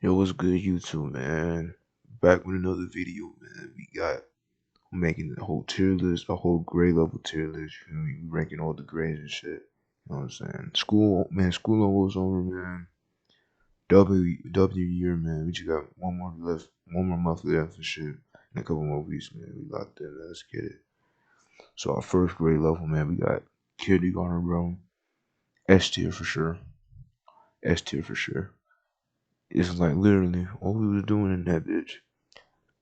Yo, what's good, YouTube, man? Back with another video, man. We got making a whole tier list, a whole grade level tier list. You know, we ranking all the grades and shit. You know what I'm saying? School, man, school almost over, man. W year, man. We just got one more left, one more month left for shit. In a couple more weeks, man. We locked in, man. Let's get it. So our first grade level, man, we got kindergarten, bro. S tier for sure. S tier for sure. It's like literally all we was doing in that bitch.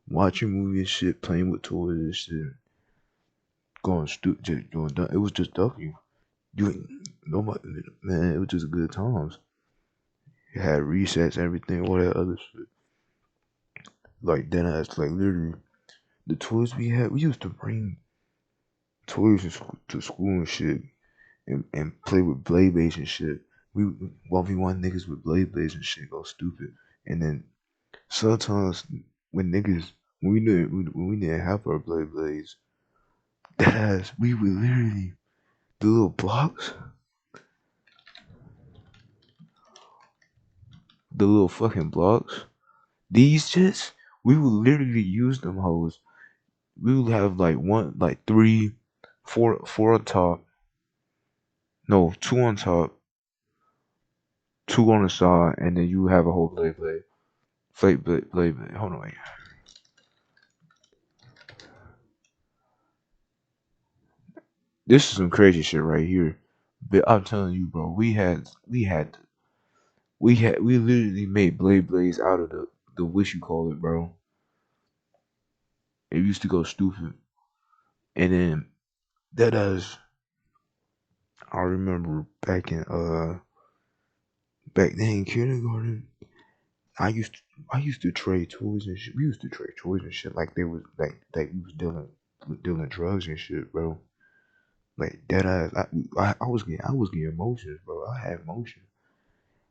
Watching movies and shit, playing with toys and shit, going stupid, just doing dumb. It was just W. You ain't nobody, man. It was just good times. It had resets, everything, all that other shit. Like then ass, like literally, the toys we had. We used to bring toys to school and shit, and play with blade blades and shit. We 1v1 niggas with blade blades and shit, go stupid. And then sometimes when niggas when we didn't have our blade blades, that ass, we would literally the little blocks, the little fucking blocks. These shits, we would literally use them hoes. We would have like one, like three, four on top. No, two on top, two on the side, and then you have a whole blade. Blade. Hold on, wait. This is some crazy shit right here. But I'm telling you, bro, we literally made blades out of the wish you call it, bro. It used to go stupid, and then that does. I remember back then in kindergarten, I used to, I used to trade toys and shit. We used to trade toys and shit like they was like we was dealing drugs and shit, bro. Like that ass, I was getting emotions, bro. I had emotion.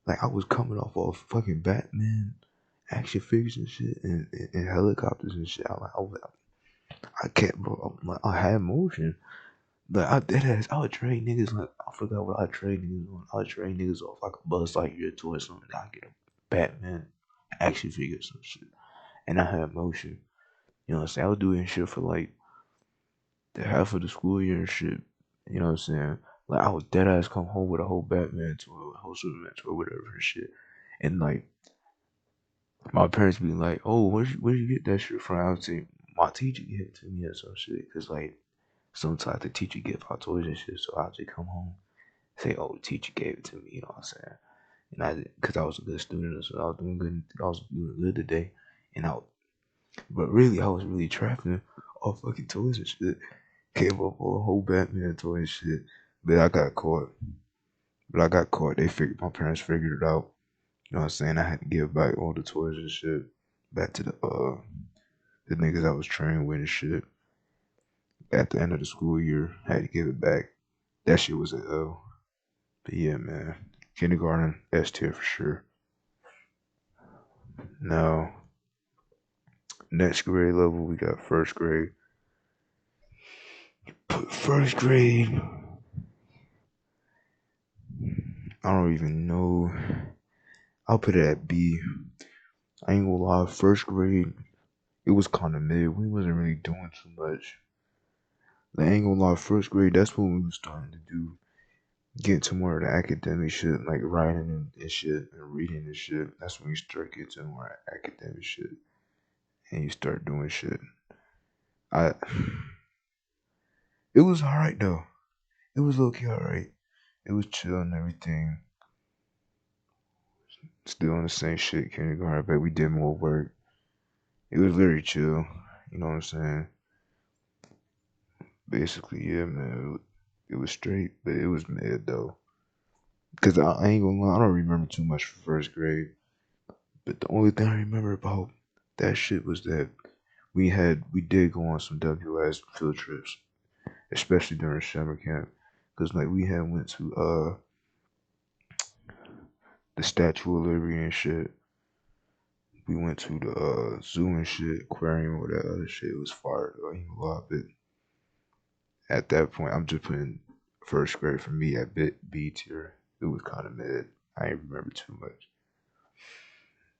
Like I was coming off of fucking Batman action figures and shit, and helicopters and shit. I can't, bro. I had emotion. Like I dead ass, I would trade niggas like I forgot what I trade niggas on. I would trade niggas off like a Buzz Lightyear toy or something. I get a Batman action figure or some shit, and I had motion. You know what I'm saying? I was doing shit for like the half of the school year and shit. You know what I'm saying? Like I would dead ass come home with a whole Batman toy, a whole Superman toy, whatever and shit. And like my parents be like, "Oh, where'd you get that shit from?" I would say my teacher gave it to me or some shit, cause like sometimes the teacher give out toys and shit, so I'll just come home say, "Oh, the teacher gave it to me," you know what I'm saying? And cause I was a good student, so I was doing good. I was doing good today, and but really, I was really trapping all fucking toys and shit. Came up with a whole Batman toy and shit, but I got caught. But I got caught. My parents figured it out. You know what I'm saying? I had to give back all the toys and shit back to the niggas I was trained with and shit. At the end of the school year, I had to give it back. That shit was a L. But yeah, man. Kindergarten, S tier for sure. Now, next grade level, we got first grade. Put first grade, I don't even know. I'll put it at B. I ain't gonna lie, first grade, it was kind of mid. We wasn't really doing too much. I ain't gonna lie, first grade, that's when we was starting to get to more of the academic shit, like writing and shit, and reading and shit. That's when you start getting to more academic shit, and you start doing shit. I, it was alright though. It was low key alright. It was chill and everything. Still on the same shit, kindergarten, but we did more work. It was very chill. You know what I'm saying? Basically, yeah, man. It was straight, but it was mid though. Cause I ain't gonna lie, I don't remember too much from first grade. But the only thing I remember about that shit was that we did go on some WS field trips, especially during summer camp. Cause like we had went to the Statue of Liberty and shit. We went to the zoo and shit, aquarium, all that other shit. It was fire though. I ain't gonna lie, but at that point, I'm just putting first grade for me at B tier. It was kind of mid. I ain't remember too much.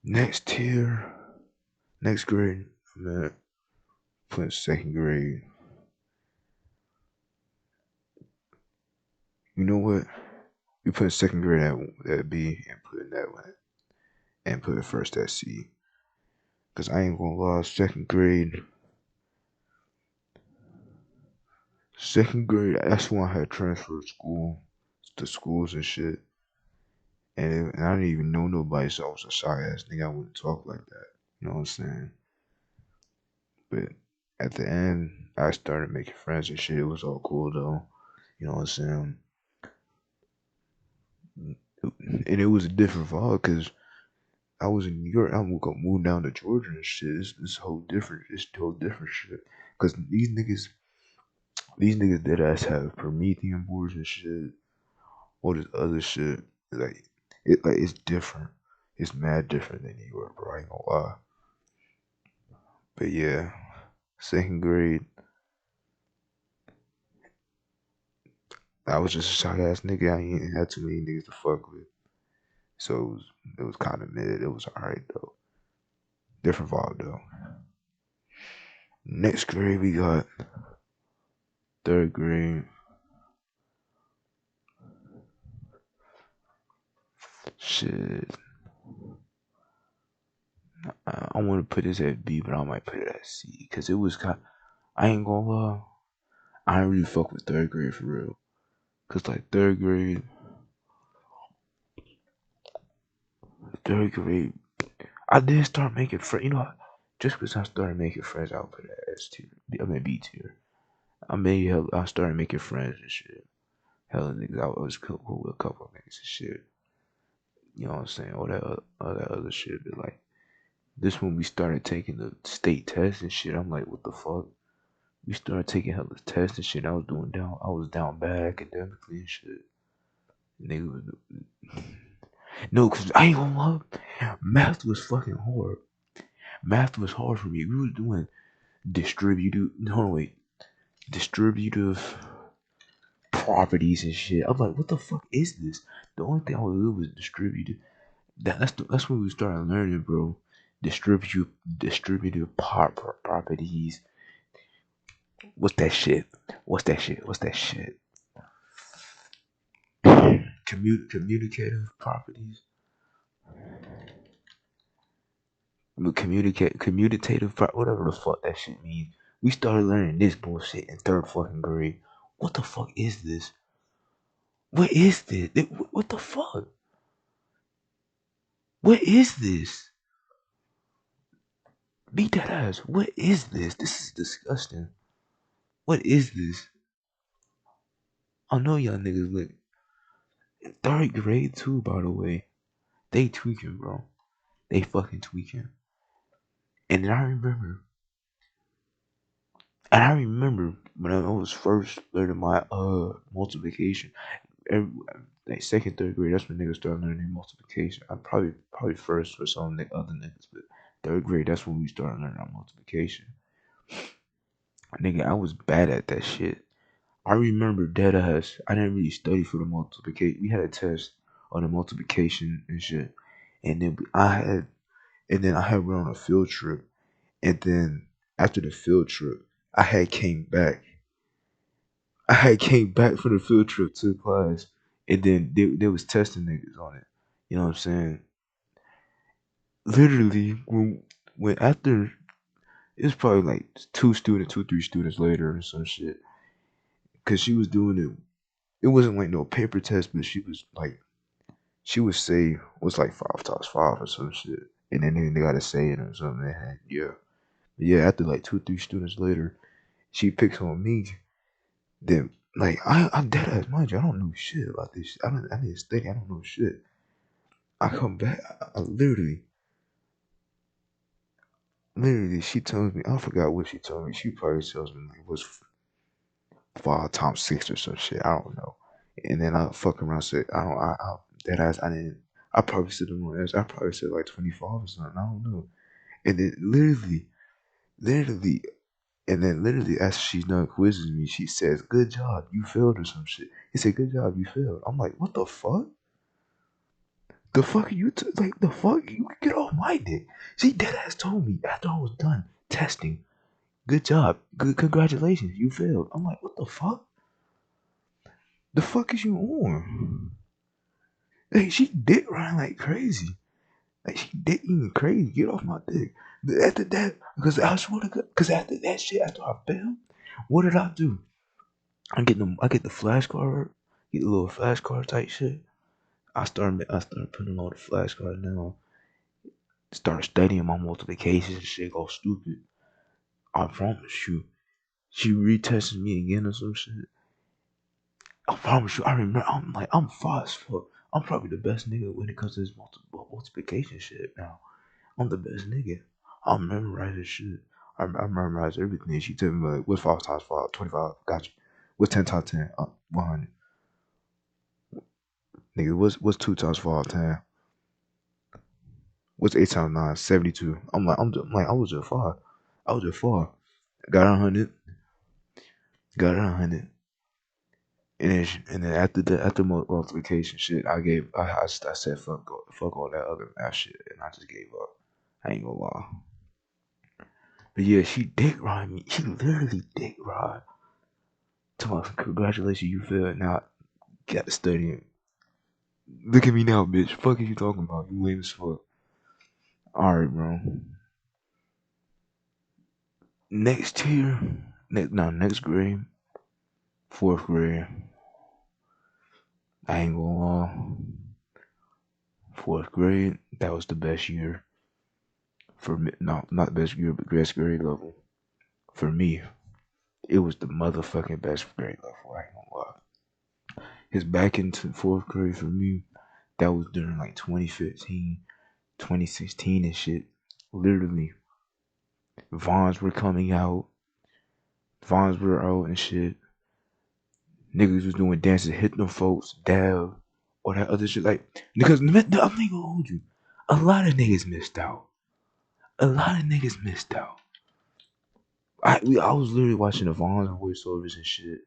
Next tier, next grade, I'm at putting second grade. You know what? We put second grade at B and put that one and put it first at C. Cause I ain't gonna lie, second grade, that's when I had transferred to schools and shit. And I didn't even know nobody, so I was a shy ass nigga. I wouldn't talk like that. You know what I'm saying? But at the end, I started making friends and shit. It was all cool though. You know what I'm saying? And it was a different vibe because I was in New York. I'm gonna move down to Georgia and shit. It's whole different shit. Cause these niggas dead ass have Promethean boards and shit. All this other shit. Like it's different. It's mad different than New York, bro. I ain't gonna lie. But yeah, second grade, I was just a shy ass nigga. I ain't had too many niggas to fuck with. So it was kind of mid. It was alright though. Different vibe though. Next grade we got third grade. Shit, I want to put this at B, but I might put it at C because it was kind. I ain't gonna lie. I didn't really fuck with third grade for real. Cause like third grade, I did start making friends. You know, just because I started making friends, I'll put it at S tier. I mean B tier. I started making friends and shit. Hella niggas, I was cool with a couple of niggas and shit. You know what I'm saying? All that other shit. But like this when we started taking the state test and shit, I'm like, what the fuck? We started taking hella tests and shit. I was down bad academically and shit. Nigga, no, cause I ain't gonna lie, math was fucking hard. Math was hard for me. We was doing distributive properties and shit. I'm like, what the fuck is this? The only thing I would do was distributive. That's when we started learning, bro. Distributive properties. What's that shit? What's that shit? What's that shit? Communicative properties. Commutative whatever the fuck that shit means. We started learning this bullshit in third fucking grade. What the fuck is this? What is this? What the fuck? What is this? Beat that ass. What is this? This is disgusting. What is this? I know y'all niggas look third grade too, by the way. They tweaking, bro. They fucking tweaking. And then I remember when I was first learning my multiplication. Every, like second, third grade, that's when niggas started learning multiplication. I probably first for some other niggas, but third grade, that's when we started learning our multiplication. Nigga, I was bad at that shit. I remember dead ass. I didn't really study for the multiplication. We had a test on the multiplication and shit, and then I had went on a field trip, and then after the field trip, I had came back. I had came back from the field trip to class, and then they was testing niggas on it. You know what I'm saying? Literally, when after it was probably like two, 3 students later or some shit, cause she was doing it. It wasn't like no paper test, but she would say what's like 5 times 5 or some shit, and then they gotta say it or something. And yeah. After like 2, 3 students later, she picks on me. Then like I'm dead ass, mind you. I don't know shit about this. I didn't study. I don't know shit. I come back. I literally, she tells me. I forgot what she told me. She probably tells me like, it was 5 times 6 or some shit. I don't know. And then I fuck around said I don't. I that ass. I didn't. I probably said the wrong answer. I probably said like 25 or something. I don't know. And then literally, and then literally as she's done quizzing me, she says, "Good job, you failed" or some shit. He said, "Good job, you failed." I'm like, what the fuck? The fuck you like the fuck you get off my dick. She dead ass told me after I was done testing. Good job. Good congratulations. You failed. I'm like, what the fuck? The fuck is you on? Like she dick riding like crazy. Like she dick eating crazy. Get off my dick. After that, because I swear to God, because after that shit, after I failed, what did I do? I get the flashcard, get the little flashcard type shit. I started putting on the flashcard now. Start studying my multiplications and shit. Go stupid. I promise you. She retested me again or some shit. I promise you. I remember. I'm like, I'm fast as fuck. I'm probably the best nigga when it comes to this multiplication shit now. I'm the best nigga. I memorize this shit. I memorize everything. She tell me like, what's 5 times 5? 25. Got you. What's 10 times 10? 100. Nigga, what's 2 times 5? 10. What's 8 times 9? 72. I'm like, I was just 5. I was just 4. Got 100. Got 100. And then after multiplication shit, I said fuck all that other math shit, and I just gave up. I ain't gonna lie. But yeah, she dick ride me. She literally dick ride. Tell me, congratulations, you failed. Now got to study. Look at me now, bitch. Fuck is you talking about? You lame as fuck. Alright, bro. Next tier. Next grade. 4th grade. I ain't gonna lie. 4th grade, that was the best year. For me, no, not the best year, but best grade level. For me, it was the motherfucking best grade level. I ain't gonna lie. Cause back into 4th grade for me, that was during like 2015, 2016 and shit. Literally, Vons were coming out. Vons were out and shit. Niggas was doing dances, hitting them folks, dab, all that other shit. Like, because I'm not gonna hold you. A lot of niggas missed out. I was literally watching the Vons voiceovers and shit.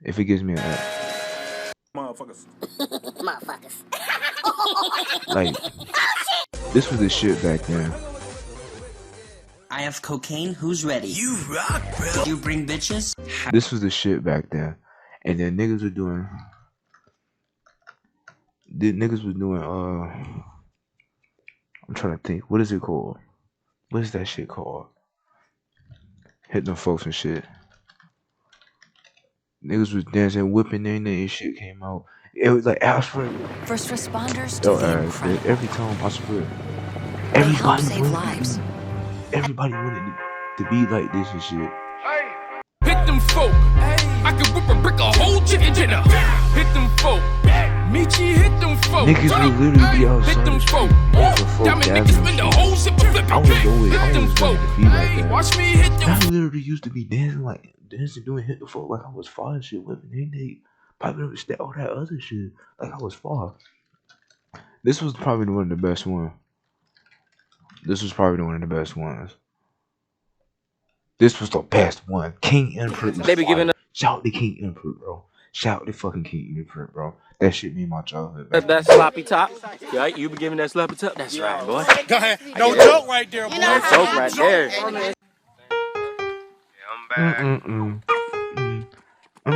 If it gives me a motherfuckers. Like, this was the shit back then. I have cocaine. Who's ready? You rock, bro. Did you bring bitches? This was the shit back then. And then niggas were doing. I'm trying to think. What is it called? What is that shit called? Hitting them folks and shit. Niggas was dancing, whipping their and shit came out. It was like, I swear. First responders to the incredible. Every time, I swear. They help save lives. Everybody wanted to be like this and shit. Hit them folk. I can whip a brick a whole chicken dinner. Hit them folk. Michi hit them folk. Niggas would literally be outside. Hit them folk. Niggas spend the whole shit. I was ready to be like that. Watch me hit them. I literally used to be dancing, doing hit the folk like I was far and shit, whipping they popping up all that other shit like I was far. This was probably one of the best ones. This was the best one. King Emperor. They be giving up. Shout out to King Emperor, bro. Shout out to fucking King Emperor, bro. That shit made my childhood. That sloppy top. Yeah, you be giving that sloppy top. That's right, boy. Go ahead. No joke right there, boy. No joke right there.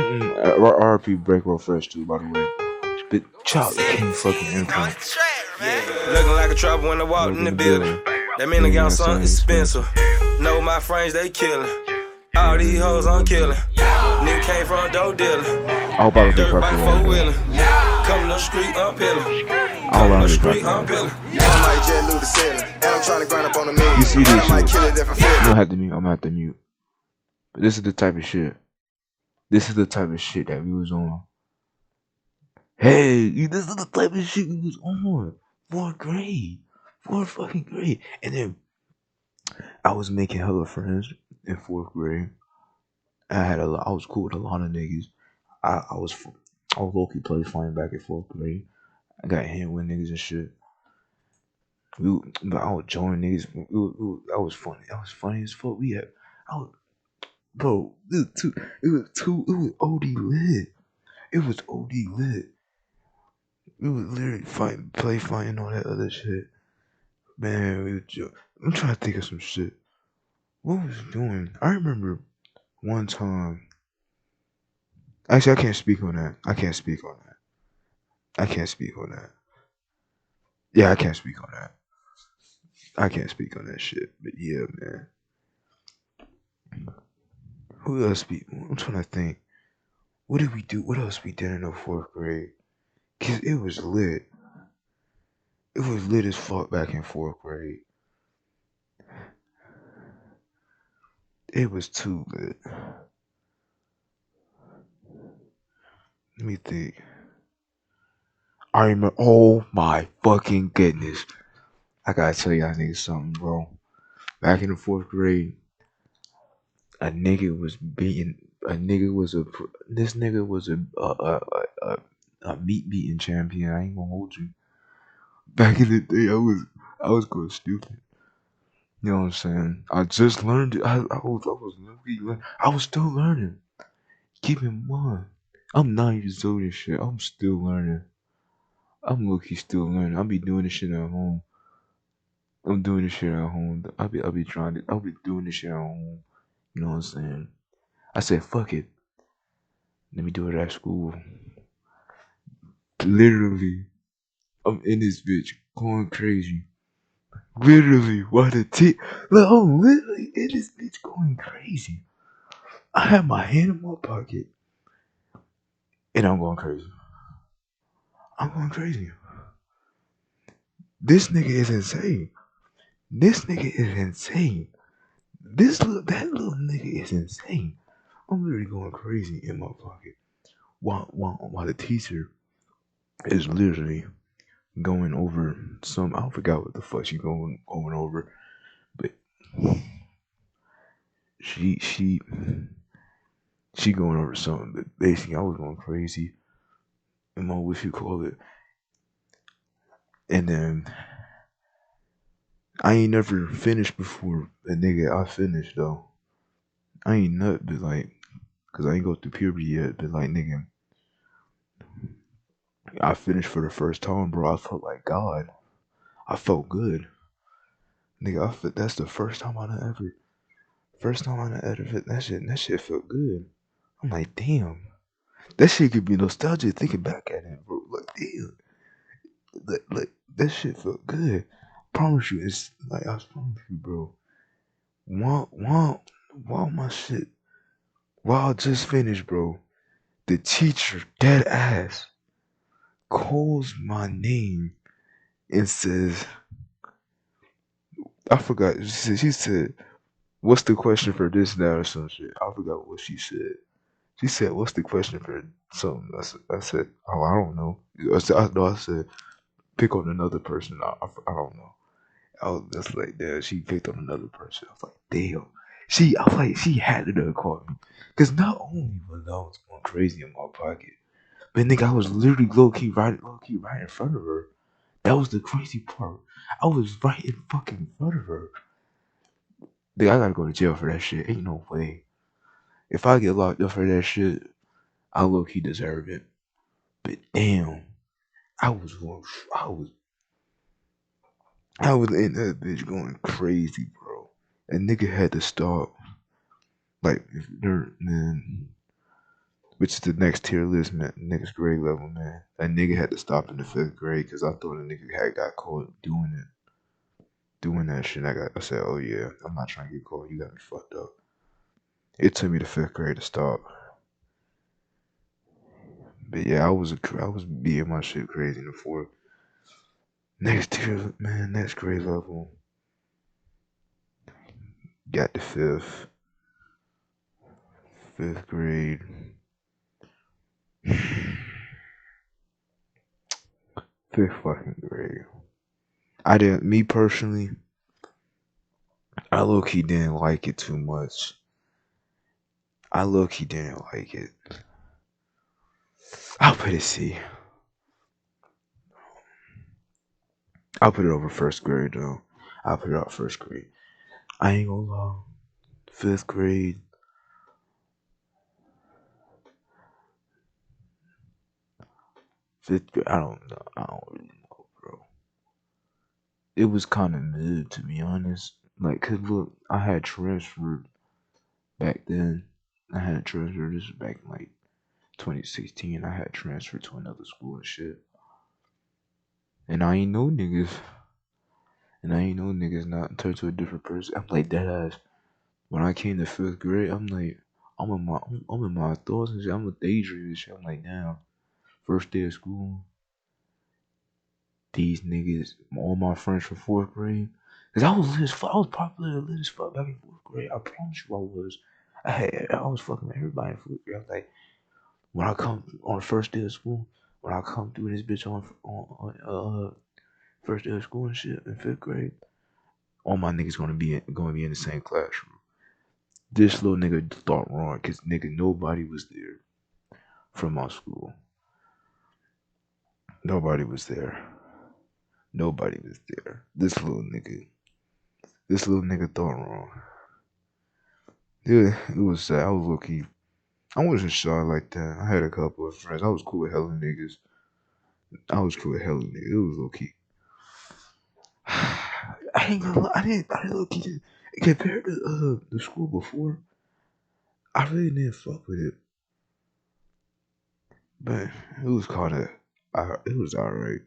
RP Break Roll Fresh too, by the way. But shout out to King fucking Emperor. Yeah, looking like a trouble when I walk in the building. That mean I got something expensive. Know my friends, they killing. All these hoes I'm killing. Nigga came from dope dealer. I hope I don't get Dirt bike purple. 4-wheeler. Coming up street, I'm peeling. I don't Street, I'm peeling. I might jet loot the ceiling. And I'm trying to grind up on the million. You see this I might shit? kill it if I feel I'm gonna have to mute. But this is the type of shit. This is the type of shit that we was on. Hey, this is the type of shit we was on. 4th grade. 4th fucking grade. And then I was making hella friends in 4th grade. I was cool with a lot of niggas. I was low-key play flying back in 4th grade. I got hit with niggas and shit. But I would join niggas. That was funny. That was funny as fuck. Bro, it was OD lit. It was OD lit. We would literally fighting all that other shit. Man, I'm trying to think of some shit. What was we doing? I remember one time. Actually, I can't speak on that. I can't speak on that. I can't speak on that. Yeah, I can't speak on that. I can't speak on that shit. But yeah, man. Who else I'm trying to think. What did we do? What else we did in the fourth grade? Cause it was lit. It was lit as fuck back in fourth grade. It was too lit. Let me think. I remember. Oh my fucking goodness! I gotta tell y'all niggas something, bro. Back in the fourth grade, a nigga was beating. A nigga was a. This nigga was a meat beating champion. I ain't gonna hold you. Back in the day, I was going stupid. You know what I'm saying? I just learned it. I was still learning. Keep in mind, I'm 9 years old and shit. I'm still learning. I'm low key still learning. I'll be doing this shit at home. I'm doing this shit at home. I'll be doing this shit at home. You know what I'm saying? I said, fuck it. Let me do it at school. Literally, I'm in this bitch going crazy. Literally, look, I'm literally in this bitch going crazy. I have my hand in my pocket and I'm going crazy. I'm going crazy. This nigga is insane. This nigga is insane. That little nigga is insane. I'm literally going crazy in my pocket while the teacher is literally going over some. I forgot what the fuck she going over, but she she she going over something. But basically, I was going crazy in my what you call it, and then I ain't never finished before a nigga. I finished though. I ain't nut, but like, cause I ain't go through puberty yet. But like, nigga, I finished for the first time, bro. I felt like God. I felt good, nigga. That's the first time I done ever fit that shit. And that shit felt good. I'm like, damn, that shit could be nostalgic thinking back at it, bro. Like, damn, like that shit felt good. Promise you, it's like I promise you, bro. While my shit, while I just finished, bro. The teacher, dead ass, calls my name and says, I forgot. She said, "What's the question for this now or some shit?" I forgot what she said. She said, "What's the question for something?" I said, "Oh, I don't know." I said, "Pick on another person." I don't know. I was just like, damn. She picked on another person. I was like, damn. I was like, she had to have called me, cause not only was I was going crazy in my pocket, but nigga, I was literally low key right in front of her. That was the crazy part. I was right in fucking front of her. Nigga, I gotta go to jail for that shit. Ain't no way. If I get locked up for that shit, I low key deserve it. But damn, I was going, I was, I was in that bitch going crazy, bro. And nigga had to stop. Like, man, which is the next tier list, man, next grade level, man. That nigga had to stop in the fifth grade because I thought a nigga had got caught doing that shit. I said, oh yeah, I'm not trying to get caught. You got me fucked up. It took me to fifth grade to stop. But yeah, I was being my shit crazy in the fourth. Next tier, man, next grade level. Got the fifth grade. Fifth fucking grade. Me personally, I low key didn't like it too much. I low key didn't like it. I'll put it C. I'll put it over first grade though. I'll put it out first grade. I ain't gonna lie. Fifth grade. fifth grade. I don't know. I don't really know, bro. It was kind of mid, to be honest. Like, cause look, I had transferred back then. I had transferred. This was back in like 2016. I had transferred to another school and shit. And I ain't know niggas. And I ain't know niggas not turned to a different person. I'm like that ass. When I came to fifth grade, I'm like, I'm in my thoughts and shit. I'm a daydream and shit. I'm like, damn. First day of school, these niggas, all my friends from fourth grade. Cause I was lit as fuck. I was popular lit as fuck back in fourth grade. I promise you I was. I was fucking with everybody in fourth grade. I was like, when I come on the first day of school, when I come through this bitch on first day of school and shit in fifth grade, all my niggas gonna be in the same classroom. This little nigga thought wrong, cause nigga nobody was there from my school. Nobody was there. Nobody was there. This little nigga thought wrong. Yeah, it was sad. I was low key. I wasn't shy like that. I had a couple of friends. I was cool with hella niggas. It was low key. I ain't gonna lie. I didn't low key. Compared to the school before, I really didn't fuck with it. But it was kinda, it was alright.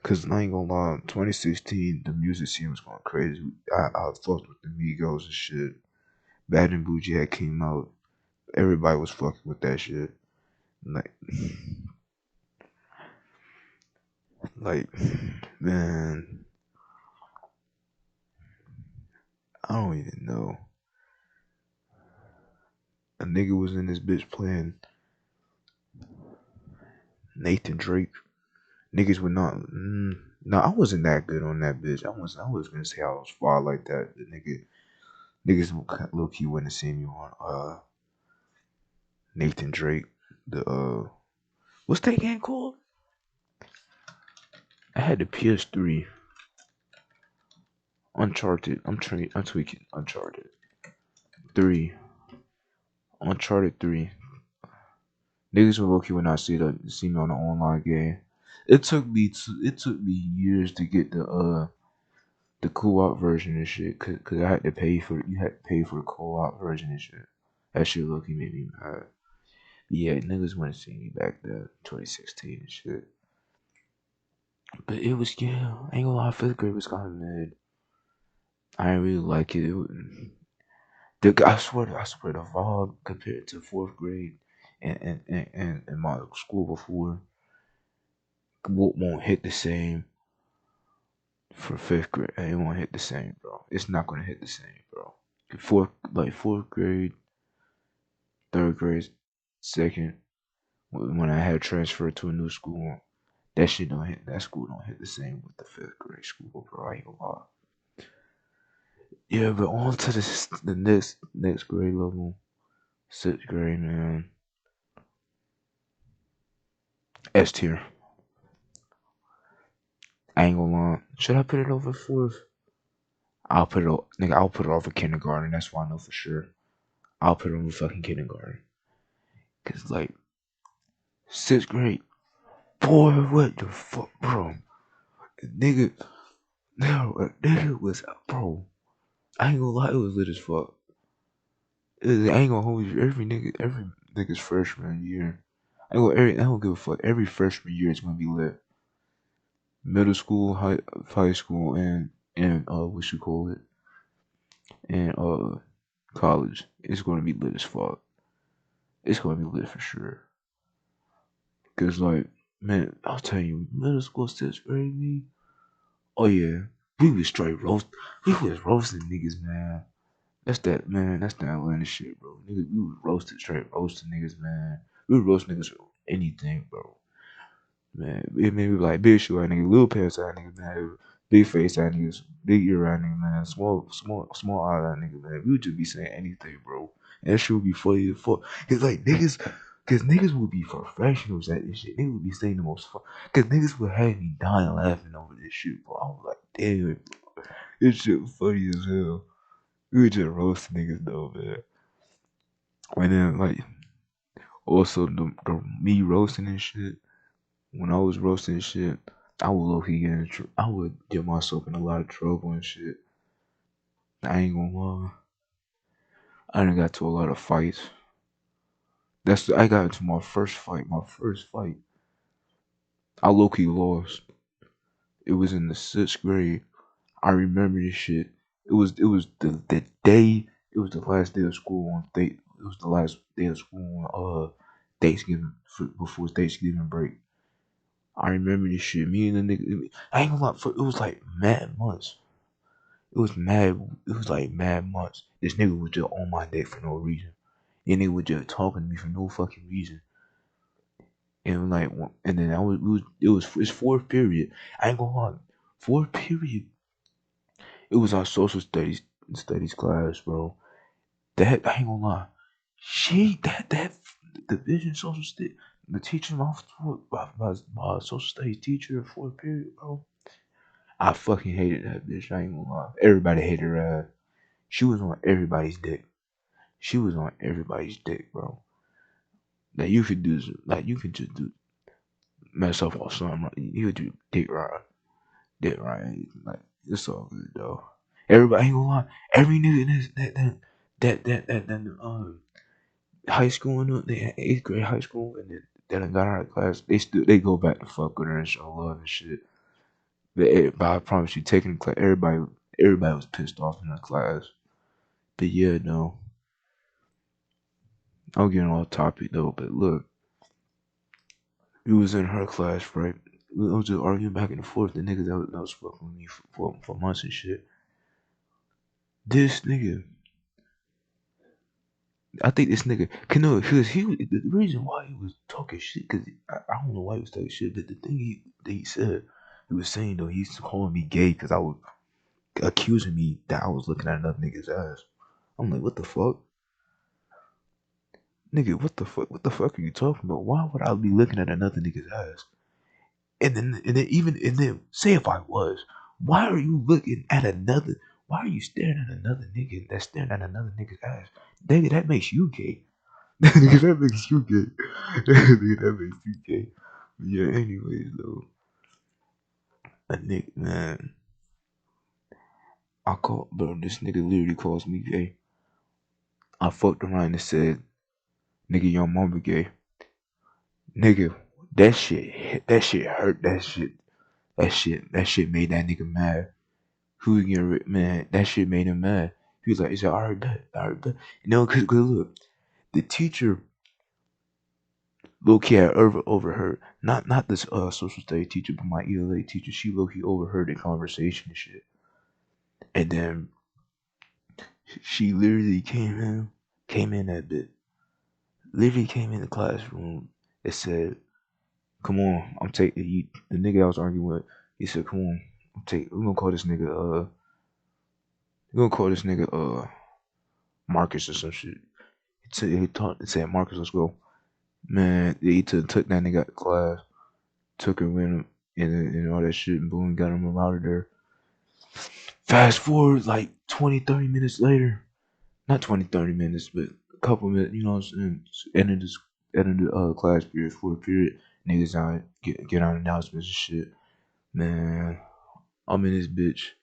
Cause I ain't gonna lie, 2016, the music scene was going crazy. I fucked with the Migos and shit. Bad and Bougie had came out. Everybody was fucking with that shit. Like, like, man, I don't even know. A nigga was in this bitch playing Nathan Drake. Niggas were not. No, I wasn't that good on that bitch. I was gonna say I was far like that. The niggas low key wouldn't have seen me on Nathan Drake. The what's that game called? I had the PS3. Uncharted. I'm tweaking. Uncharted 3. Uncharted 3. Niggas were lucky when I see me on an online game. It took me years to get the co-op version and shit, cause I had to pay for you had to pay for the co-op version and shit. That shit lucky made me mad. But yeah, niggas wouldn't see me back then, 2016 and shit. But it was yeah, I ain't gonna lie, fifth grade was kinda mad. I didn't really like it. I swear the vibe compared to fourth grade and my school before won't hit the same for fifth grade. It won't hit the same, bro. It's not gonna hit the same, bro. Fourth grade, third grade, second, when I had transferred to a new school, that school don't hit the same with the fifth grade school, bro. I ain't gonna lie. Yeah, but on to the next grade level, sixth grade, man. S tier. I ain't gonna lie. Should I put it over fourth? I'll put it over kindergarten. That's why I know for sure. I'll put it over fucking kindergarten. Cause like sixth grade, boy, what the fuck, bro? Nigga, no, nigga was, bro. I ain't gonna lie, it was lit as fuck. I ain't gonna hold you. Every nigga's freshman year. I don't give a fuck. Every freshman year is gonna be lit. Middle school, high school, and what you call it, and college. It's gonna be lit as fuck. It's gonna be lit for sure. Cause like, man, I'll tell you, middle school, sixth grade, me. Oh yeah, we was straight roast. We was roasting niggas, man. That's that Atlanta shit, bro. Niggas, we was straight roasting niggas, man. We would roast niggas for anything, bro. Man, it made me like big shoe ass niggas, little pants ass niggas, man. Big face ass niggas, big ear ass niggas, man. Small eye ass niggas, man. We would just be saying anything, bro. And that shit would be funny as fuck. Cause like niggas, cause niggas would be professionals at this shit. Niggas would be saying the most fun. Cause niggas would have me dying laughing over this shit, bro. I was like, damn, this shit was funny as hell. We would just roast niggas though, man. And then like also the me roasting and shit. when I was roasting shit, I would low-key I would get myself in a lot of trouble and shit. I ain't gonna lie. I done got to a lot of fights. I got into my first fight. My first fight, I low-key lost. It was in the 6th grade. I remember this shit. It was the day. It was the last day of school on It was the last day of school on Thanksgiving before Thanksgiving break. I remember this shit. Me and the nigga. I ain't gonna lie. It was like mad months. It was mad. It was like mad months. This nigga was just on my neck for no reason. And he was just talking to me for no fucking reason. And like, and then it's 4th period. I ain't gonna lie. 4th period. It was our social studies class, bro. That I ain't gonna lie. That division social studies. The teacher, my social studies teacher, 4th period, bro. I fucking hated that bitch. I ain't gonna lie. Everybody hated her ass. She was on everybody's dick. She was on everybody's dick, bro. Like you could just do mess up or something. Right? You could do dick ride. Like it's all good though. Everybody ain't gonna lie. Every nigga in that high school and they 8th grade high school and then I got out of class. They go back to fuck with her and show love and shit. But I promise you, taking the class, everybody was pissed off in the class. But yeah, no. I'm getting off topic though, but look, we was in her class, right? We was just arguing back and forth. The niggas that was fucking with me for months and shit. This nigga, I think this nigga, cause the reason why he was talking shit, cause I don't know why he was talking shit, but the thing that he said, he was saying though, he's calling me gay, cause I was accusing me that I was looking at another nigga's ass. I'm like, what the fuck? Nigga, what the fuck? What the fuck are you talking about? Why would I be looking at another nigga's ass? And then say if I was, why are you looking at another? Why are you staring at another nigga that's staring at another nigga's ass? Nigga, that makes you gay. Nigga, that makes you gay. Nigga, that makes you gay. But yeah, anyways though, a nigga, man, bro, this nigga literally calls me gay. I fucked around and said, nigga, your mama gay. Nigga, that shit hurt. That shit made that nigga mad. Who getting man? That shit made him mad. He said, alright, bet. You know, cause look, the teacher, low key had overheard, not this social studies teacher, but my ELA teacher. She low key overheard the conversation and shit. And then she literally came in that bit. Literally came in the classroom and said, "Come on, I'm taking you." The nigga I was arguing with, he said, "Come on, we're gonna call this nigga Marcus or some shit." He said, "Marcus, let's go." Man, he took that nigga out of class, took him with him, and all that shit, and boom, got him out of there. Fast forward like 20, 30 minutes later. Not 20, 30 minutes, but a couple minutes, you know what I'm saying? End of the class period, 4th period. Niggas out, get on announcements and shit. Man, I'm in this bitch,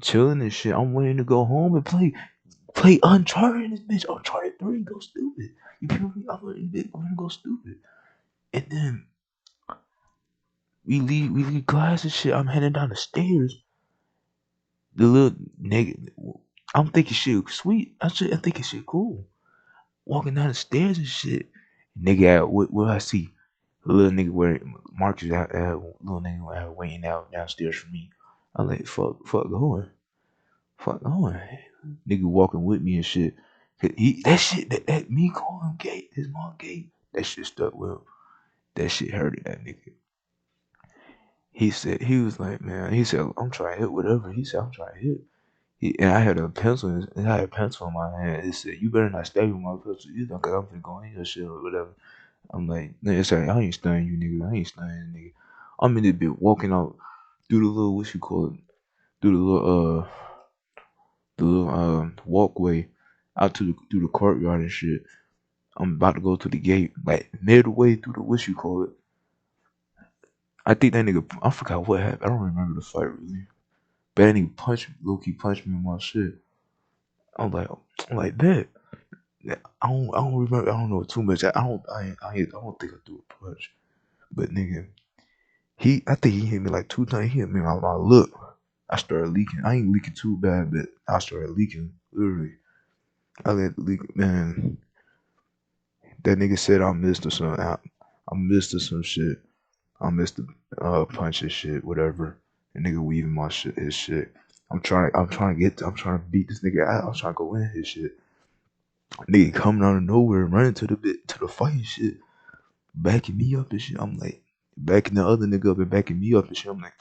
chilling and shit. I'm waiting to go home and play Uncharted in this bitch. Uncharted 3, go stupid. You feel me? I'm gonna go stupid. And then we leave class and shit. I'm heading down the stairs. The little nigga, I'm thinking shit sweet. I'm thinking shit cool. Walking down the stairs and shit. Nigga, what I see? A little nigga wearing Marcus little nigga waiting out downstairs for me. I'm like, fuck going. Fuck going. Nigga walking with me and shit. That shit, that me calling him gay, his mom gay, that shit stuck with him. That shit hurted that nigga. He was like, man, he said, I'm trying to hit whatever. He said, I'm trying to hit. And I had a pencil, and I had a pencil in my hand. It said, you better not stab with my pencil either, cause I'm finna go in your shit or whatever. I'm like, nigga, sorry, I ain't stunning you, nigga. I ain't stunning you, nigga. I'm in this bit walking out through the little, what you call it, through the little walkway out through the courtyard and shit. I'm about to go to the gate, like midway through the what you call it. I think that nigga, I forgot what happened. I don't remember the fight really. But that nigga low-key punched me in my shit. I'm like that. I don't remember. I don't know too much. I don't think I threw a punch. But nigga, I think he hit me like 2 times. He hit me on my lip. I started leaking. I ain't leaking too bad, but I started leaking. Literally, I let leak. Man, that nigga said I missed or something. I missed or some shit. I missed the punch his shit, whatever. The nigga weaving my shit, his shit. I'm trying to beat this nigga out. I'm trying to go in his shit. Nigga coming out of nowhere, running to the fight and shit, backing me up and shit. I'm like, backing the other nigga up and backing me up and shit. I'm like,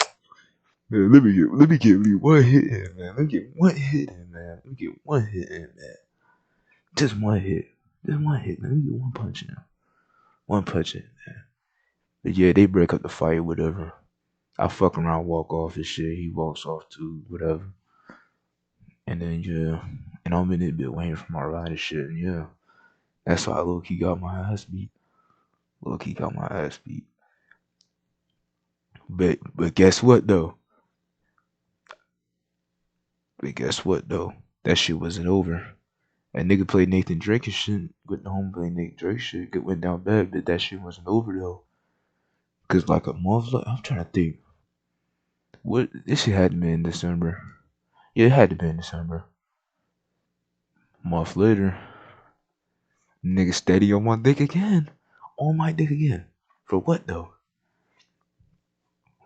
man, let me get me one hit in, man. Let me get one hit in, man. Let me get one hit in, man. Just one hit. Just one hit, man. Let me get one punch in. One punch in, man. But yeah, they break up the fight, whatever. I fuck around, walk off and shit. He walks off too, whatever. And then yeah, and I'm in it bit waiting for my ride and shit. And yeah, that's why low key got my ass beat. Low key got my ass beat. But guess what though? But guess what though? That shit wasn't over. That nigga played Nathan Drake and shit. Went home playing Nathan Drake shit. It went down bad, but that shit wasn't over though. Cause like a month, I'm trying to think. What this shit had to be in December. Yeah, it had to be in December. A month later, nigga steady on my dick again. On my dick again. For what though?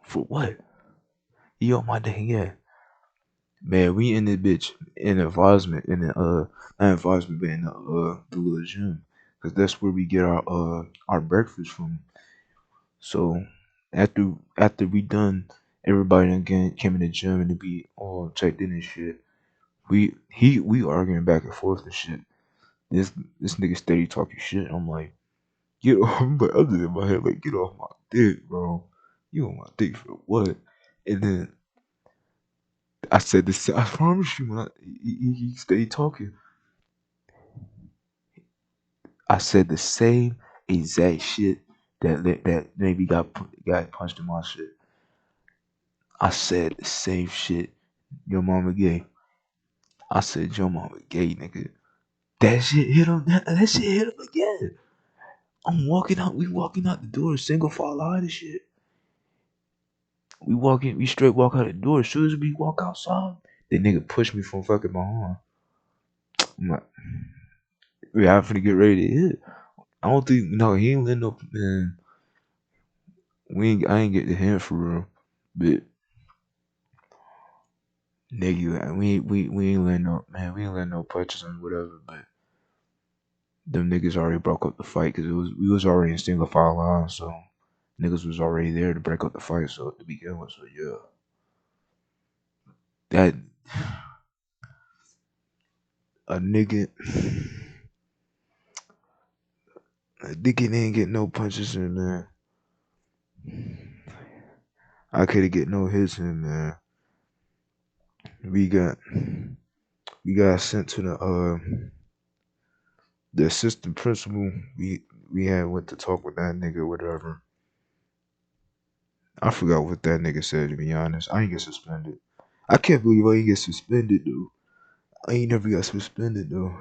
For what? He on my dick again. Man, we in this bitch in advisement in the not advisement but in the little gym. Cause that's where we get our breakfast from. So after we done, everybody again came in the gym and to be all checked in and shit. We arguing back and forth and shit. This nigga steady talking shit. I'm like, get off, but other than my head, like, get off my dick, bro. You on my dick for what? And then I said this. I promise you, when he stayed talking, I said the same exact shit that maybe got punched in my shit. I said the same shit. Your mama gay. I said your mama gay, nigga. That shit hit him. That shit hit him again. I'm walking out. We walking out the door, single file out and shit. We straight walk out the door. As soon as we walk outside, the nigga pushed me from fucking behind. I'm like, I'm finna get ready to hit. I don't think no, he ain't letting no man. I ain't get the hint for real, but nigga, we ain't letting no man. We ain't letting no punches and whatever. But them niggas already broke up the fight because we was already in single file line, so niggas was already there to break up the fight. So to begin with, so yeah, that a nigga. A nigga didn't get no punches in, man. I couldn't get no hits in, man. We got sent to the assistant principal. We had went to talk with that nigga, whatever. I forgot what that nigga said, to be honest. I ain't get suspended. I can't believe I ain't get suspended, though. I ain't never got suspended, though.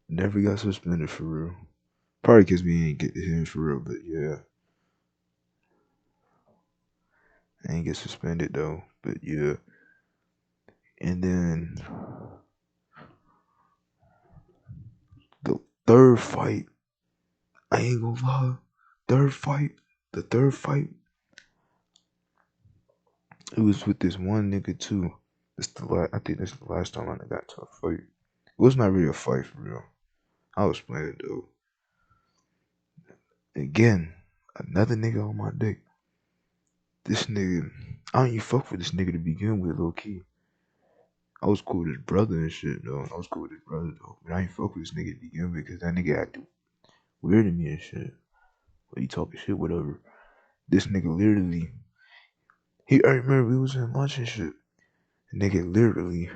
Never got suspended for real. Probably because we ain't get to him for real, but yeah. I ain't get suspended, though. But yeah. And then the third fight, I ain't gonna lie. The third fight, it was with this one nigga too. I think this is the last time I got to a fight. It was not really a fight for real. I was playing it though. Again, another nigga on my dick. This nigga, I don't even fuck with this nigga to begin with, low key. I was cool with his brother and shit though. I was cool with his brother though. But I ain't fuck with this nigga to begin with because that nigga acted weird to me and shit. But he talking shit, whatever. This nigga literally, I remember we was in lunch and shit. The nigga literally,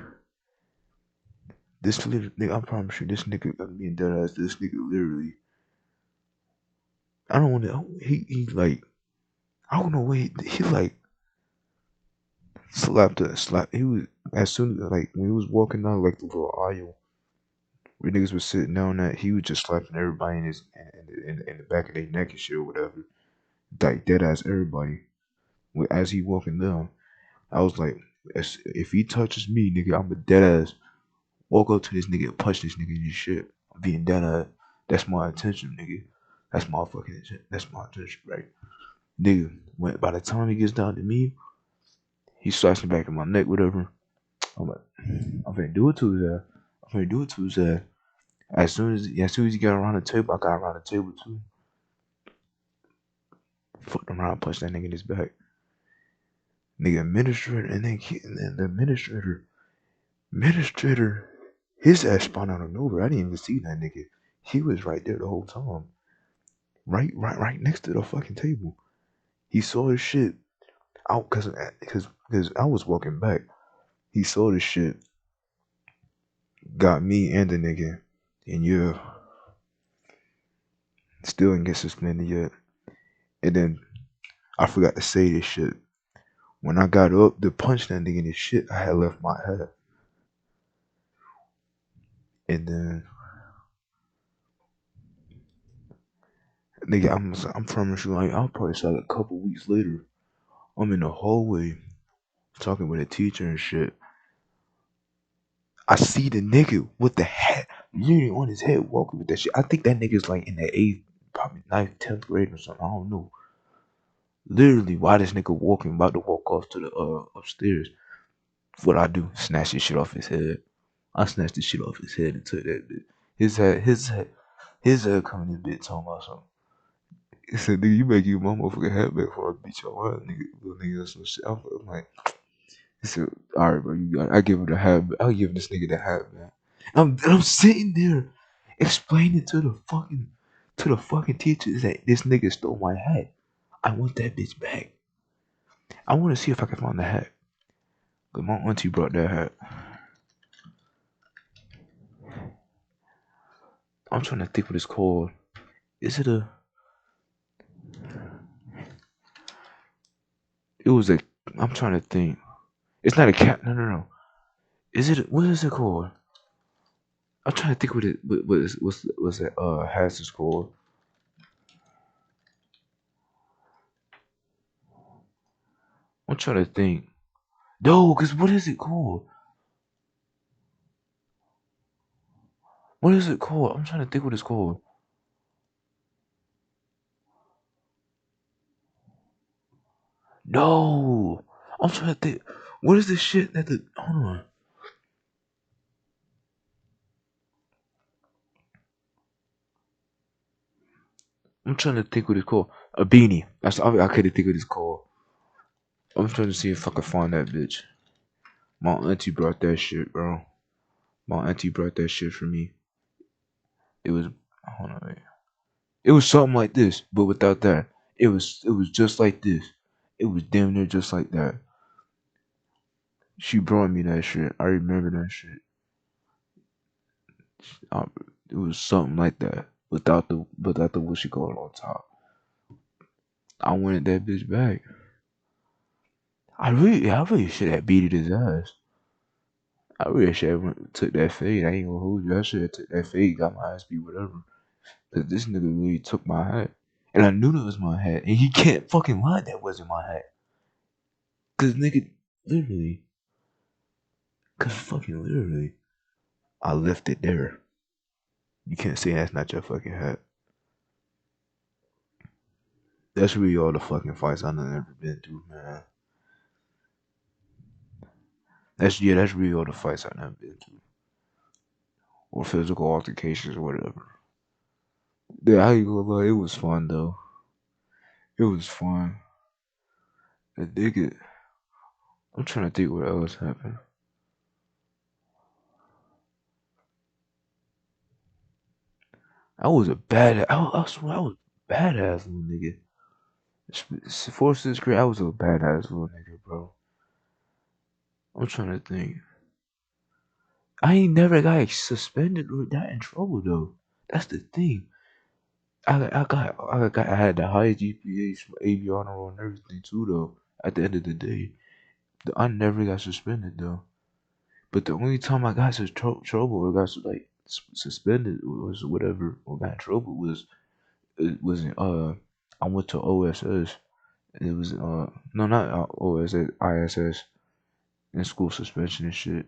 this little nigga, I promise you, this nigga, I'm being dead ass, this nigga literally, I don't want to, he like, I don't know what he like slap. He was as soon as like when he was walking down like the little aisle where niggas was sitting down at, he was just slapping everybody in his in the back of their neck and shit or whatever. Like dead ass everybody. As he walking down, I was like, if he touches me, nigga, I'm a dead ass. Walk up to this nigga and punch this nigga in his shit. I'm being dead ass. That's my intention, nigga. That's my fucking intention. That's my intention, right? Nigga, by the time he gets down to me, he slaps me back in my neck, whatever. I'm like, I'm finna do it to his ass. I'm finna do it to his ass. As soon as he got around the table, I got around the table too. Fucked around, punched that nigga in his back. Nigga, administrator, and then the administrator, his ass spun out of nowhere. I didn't even see that nigga. He was right there the whole time, right next to the fucking table. He saw his shit out because I was walking back. He saw the shit, got me and the nigga, and yeah, still didn't get suspended yet. And then I forgot to say this shit. When I got up to punch that nigga in his shit, I had left my hat. And then nigga, I'm promise you, like I'll probably say like a couple weeks later, I'm in the hallway talking with a teacher and shit. I see the nigga with the hat literally on his head walking with that shit. I think that nigga's like in the 8th, probably 9th, 10th grade or something. I don't know. Literally, why this nigga walking, about to walk off to the upstairs. What I do? Snatch his shit off his head. I snatched the shit off his head and took that bit. His head coming in bit talking about something. He said, nigga, you better give my motherfucking hat back before I beat your ass, nigga. Little nigga, or some shit. I'm like, he said, all right, bro, you got it. I give him the hat. I'll give this nigga the hat, man. I'm sitting there explaining to the fucking teachers that this nigga stole my hat. I want that bitch back. I want to see if I can find the hat. But my auntie brought that hat. I'm trying to think what it's called. Is it a? It was a. I'm trying to think. It's not a cat. No. Is it? What is it called? I'm trying to think what's that hat is called. I'm trying to think. No, cause what is it called? What is it called? I'm trying to think what it's called. No, I'm trying to think. What is the shit that the? Hold on. I'm trying to think what it's called. A beanie. I couldn't think what it's called. I'm trying to see if I can find that bitch. My auntie brought that shit, bro. My auntie brought that shit for me. It was. Hold on, wait. It was something like this, but without that. It was just like this. It was damn near just like that. She brought me that shit. I remember that shit. I, it was something like that without the what she called on top. I wanted that bitch back. I really should have beat his ass. I really should have took that fade. I ain't gonna hold you. I should have took that fade, got my ass beat, whatever. Cause this nigga really took my hat, and I knew that was my hat, and he can't fucking lie that wasn't my hat. Cause nigga, literally, I left it there. You can't say that's not your fucking hat. That's really all the fucking fights I've ever been through, man. That's really all the fights I've never been through, or physical altercations or whatever. Yeah, I ain't gonna lie, it was fun though. It was fun. I dig it. I'm trying to think what else happened. I was a bad. I swear I was a badass little nigga. Fourth, sixth grade, I was a badass little nigga, bro. I'm trying to think. I ain't never got suspended or got in trouble though. That's the thing. I had the highest GPAs for AB honor roll and everything too though. At the end of the day, I never got suspended though. But the only time I got trouble or got like suspended was whatever or got in trouble was it was in I went to OSS. It was no, not OSS, ISS, in school suspension and shit.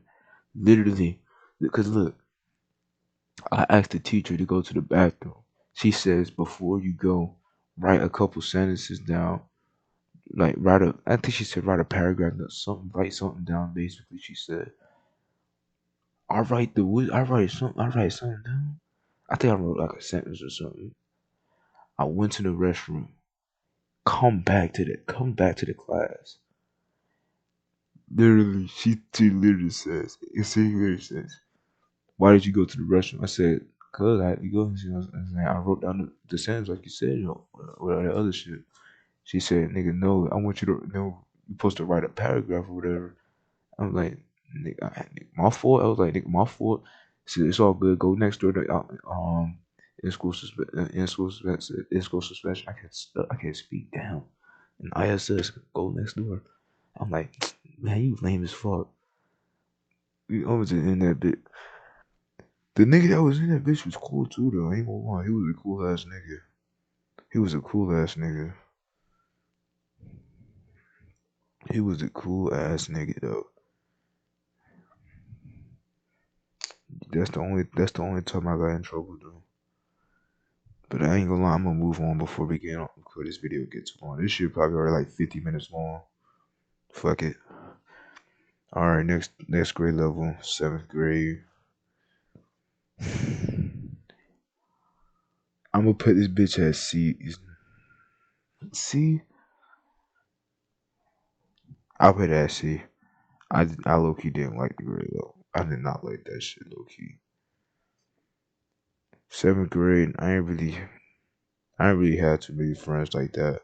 Literally, because look, I asked the teacher to go to the bathroom. She says before you go, write a couple sentences down. Like I think she said write a paragraph or something. Write something down. Basically, she said I write something down. I think I wrote like a sentence or something. I went to the restroom. Come back to the class. Literally, she literally says, literally says, why did you go to the restroom? I said, cause I had to go. I wrote down the sentence like you said, or the other shit. She said, nigga, no, I want you to know you're supposed to write a paragraph or whatever. I'm like, nigga, my fault. I was like, nigga, my fault. She said, it's all good. Go next door to in school suspension. I can't speak down. And ISS, go next door. I'm like, man, you lame as fuck. I was in that bit. The nigga that was in that bitch was cool too, though. I ain't gonna lie. He was a cool ass nigga. He was a cool ass nigga. He was a cool ass nigga though. That's the only time I got in trouble though. But I ain't gonna lie, I'm gonna move on before we get on before this video gets too long. This shit probably already like 50 minutes long. Fuck it. Alright, next grade level, 7th grade. I'm gonna put this bitch at C. C? I'll put it at C. I low key didn't like the grade level. I did not like that shit low key. 7th grade, I ain't really had too many friends like that.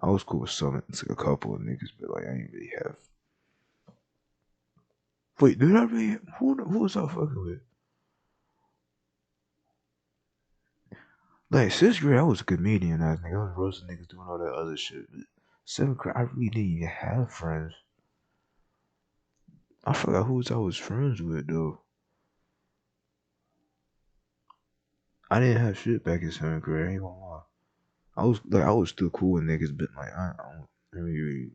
I was cool with a couple of niggas, but like I ain't really have. Wait, did I really? Who was I fucking with? Like 6th grade, I was a comedian ass nigga. I was roasting niggas doing all that other shit. But 7th grade, I really didn't even have friends. I forgot who I was friends with though. I didn't have shit back in 7th grade. I ain't gonna lie. I was still cool with niggas, but like I don't really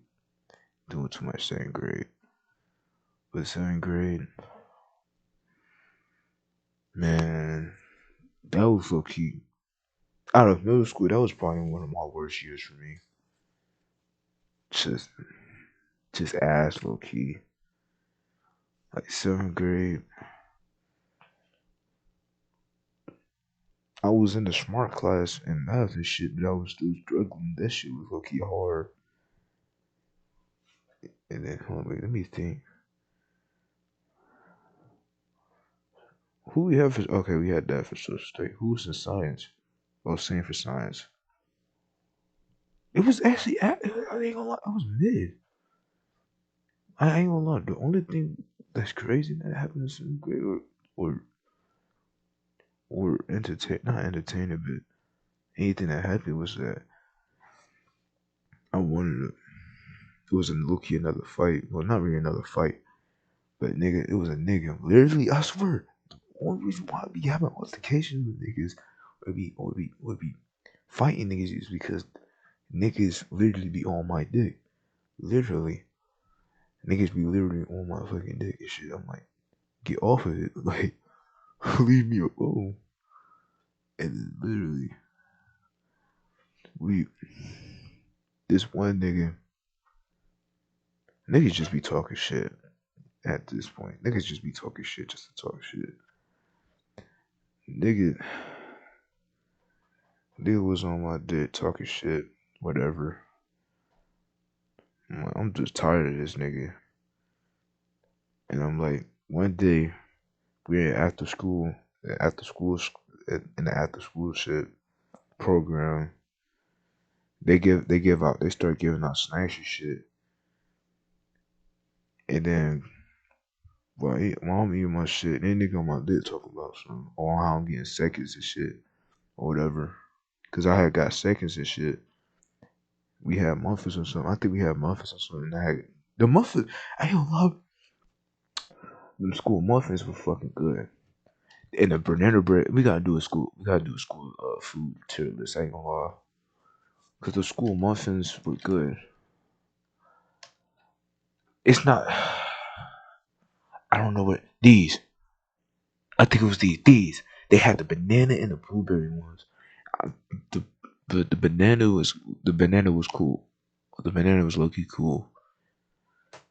doing too much 7th grade. But 7th grade, man, that was low key. Out of middle school, that was probably one of my worst years for me. Just, just ass low key. Like 7th grade, I was in the smart class in math and shit, but I was still struggling. That shit was low key hard. And then, hold on, wait, let me think. Who we have for? Okay, we had that for social study. Who was in science? I was saying for science. It was actually. I ain't gonna lie. I was mid. I ain't gonna lie. The only thing that's crazy that happened in 7th grade, or not entertaining, but anything that happened was that I wanted to. It was a low key another fight. Well, not really another fight, but nigga, it was a nigga. Literally, I swear, the only reason why I be having altercations with niggas would be fighting niggas is because niggas literally be on my dick. Literally. Niggas be literally on my fucking dick and shit. I'm like, get off of it. Like, leave me alone. And then literally, we, this one niggas just be talking shit at this point. Niggas just be talking shit just to talk shit. Nigga, nigga was on my dick talking shit, whatever. I'm just tired of this nigga. And I'm like, one day, we're after school, in the after school shit program. They start giving out snacks and shit. And then, while I'm eating my shit, then nigga on my dick talking about something, or how I'm getting seconds and shit, or whatever. cause I had got seconds and shit. We had muffins or something. I think we had muffins or something. I had the muffins. I don't love them school muffins were fucking good. And the banana bread. We gotta do a school. We gotta do a school food tier list. I ain't gonna lie. Cause the school muffins were good. It's not. I don't know what these. I think it was these. They had the banana and the blueberry ones. I, the the banana was cool. The banana was low key cool.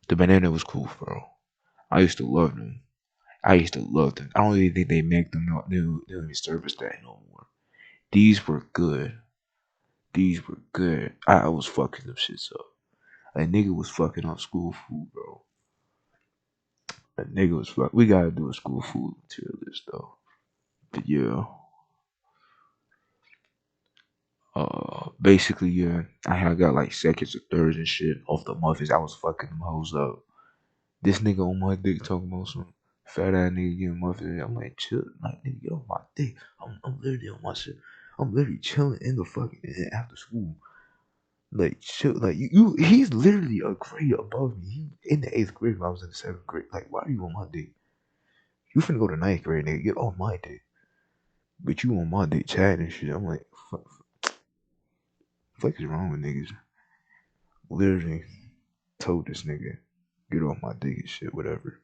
The banana was cool, bro. I used to love them. I used to love them. I don't even think they make them. No, they don't even service that no more. These were good. These were good. I was fucking them shits up. A nigga was fucking up school food, bro. A nigga was fuck. We gotta do a school food tier list though. But yeah. Basically, yeah, I had got like seconds or thirds and shit off the muffins. I was fucking them hoes up. This nigga on my dick talking about some fat ass nigga getting muffins. I'm like, chill, like nigga, get off my dick. I'm literally on my shit. I'm literally chilling in the fucking after school. Like chill, like he's literally a grade above me. He in the 8th grade when I was in the 7th grade. Like, why are you on my dick? You finna go to 9th grade, nigga. Get off my dick. But you on my dick chatting and shit. I'm like, fuck is wrong with niggas? Literally told this nigga, get off my dick and shit, whatever.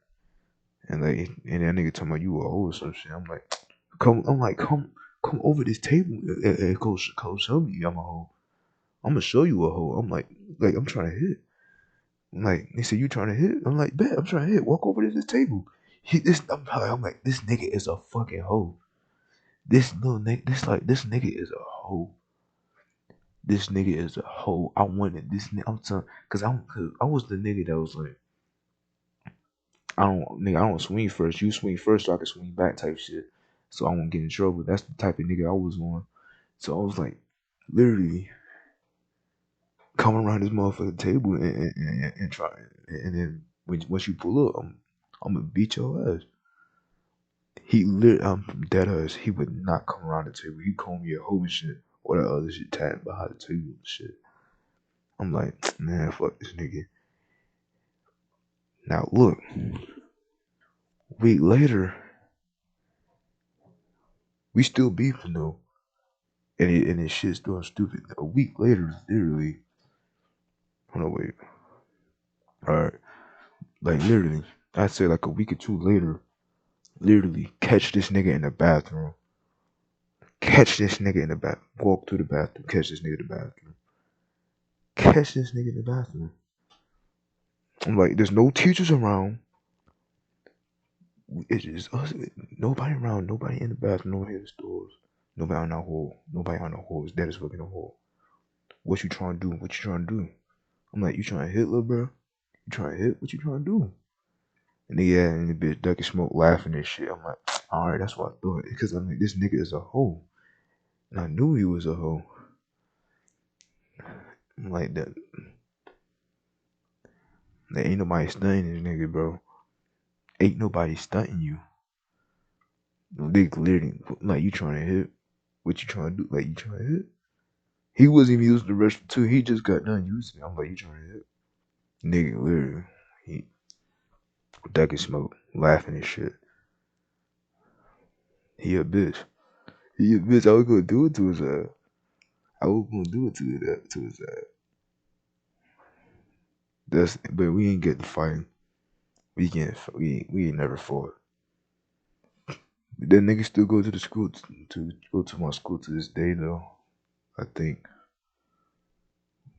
And like, and that nigga talking about you a hoe or some shit. I'm like, come over this table and go show me I'm a hoe. I'm gonna show you a hoe. I'm like I'm trying to hit. I'm like, they said you trying to hit. I'm like, bet I'm trying to hit. Walk over to this table. I'm like, this nigga is a fucking hoe. This little nigga, this nigga is a hoe. This nigga is a hoe. I wanted this nigga. I'm telling, cause I was the nigga that was like, I don't swing first. You swing first so I can swing back type shit. So I won't get in trouble. That's the type of nigga I was on. So I was like, literally coming around this motherfucking table and try, and then once you pull up, I'm gonna beat your ass. He literally, I'm dead ass. He would not come around the table. He called me a hoe and shit, or that other shit tagged behind the table and shit. I'm like, man, fuck this nigga. Now look, week later, we still beefing though, and his shit's doing stupid. A week later, literally. Hold on, wait. All right, like literally, I'd say like a week or two later, literally catch this nigga in the bathroom. Catch this nigga in the bath. Walk through the bathroom. Catch this nigga in the bathroom. Catch this nigga in the bathroom. I'm like, there's no teachers around. It's just us. Nobody around. Nobody in the bathroom. Nobody in the stores. Nobody on that hole. Nobody on the hole. It's dead as fucking the hole. What you trying to do? What you trying to do? I'm like, you trying to hit, little bro? You trying to hit? What you trying to do? And and the bitch ducking smoke laughing and shit. I'm like, alright, that's what I thought. Because I'm like, this nigga is a hoe. And I knew he was a hoe. I'm like, that. There ain't nobody stunting this nigga, bro. Ain't nobody stunting you. They literally, like, you trying to hit? What you trying to do? Like, you trying to hit? He wasn't even using the restroom too. He just got done using it. I'm like, you trying to hit? Nigga, literally, he ducking smoke, laughing and shit. He a bitch. He a bitch. I was gonna do it to his ass. I was gonna do it to his ass. But we ain't get to fighting. We ain't never fought. That nigga still go to the school to go to my school to this day though. I think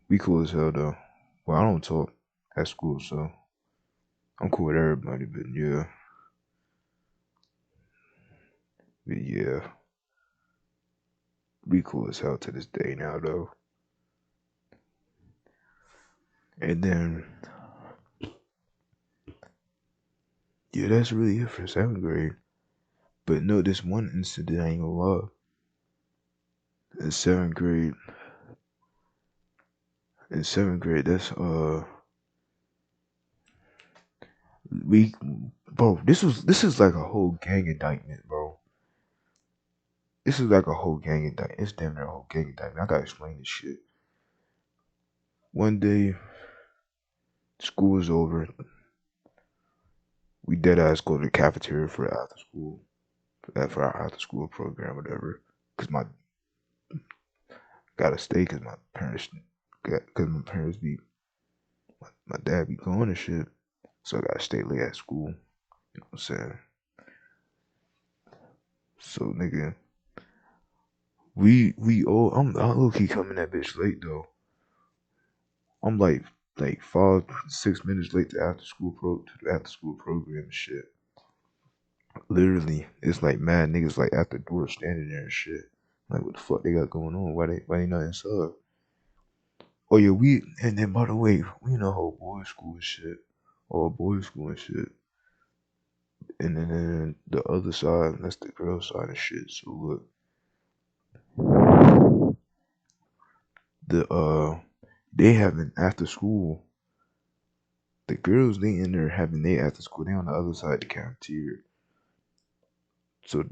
we cool as hell though. Well, I don't talk at school, so I'm cool with everybody. But yeah, we cool as hell to this day now though. And then yeah, that's really it for 7th grade. But no, this one incident I ain't gonna lie. In 7th grade, that's we bro, this is like a whole gang indictment, bro. this is like a whole gang of thing. It's damn near a whole gang of thing. I gotta explain this shit. One day, school was over. We dead ass go to the cafeteria for after school, for our after school program, whatever. Cause my gotta stay, cause my parents, cause my parents be, my dad be gone and shit. So I gotta stay late at school. You know what I'm saying? So nigga, we all I low key coming that bitch late though. I'm like 5 6 minutes late to the after school program and shit. Literally, it's like mad niggas like at the door standing there and shit. Like what the fuck they got going on? Why they not inside? Oh yeah, and then by the way, we in a whole boys school and shit. All boys school and shit. And then the other side, that's the girl side and shit. So look, they having after school. The girls they in there having they after school. They on the other side of the cafeteria. So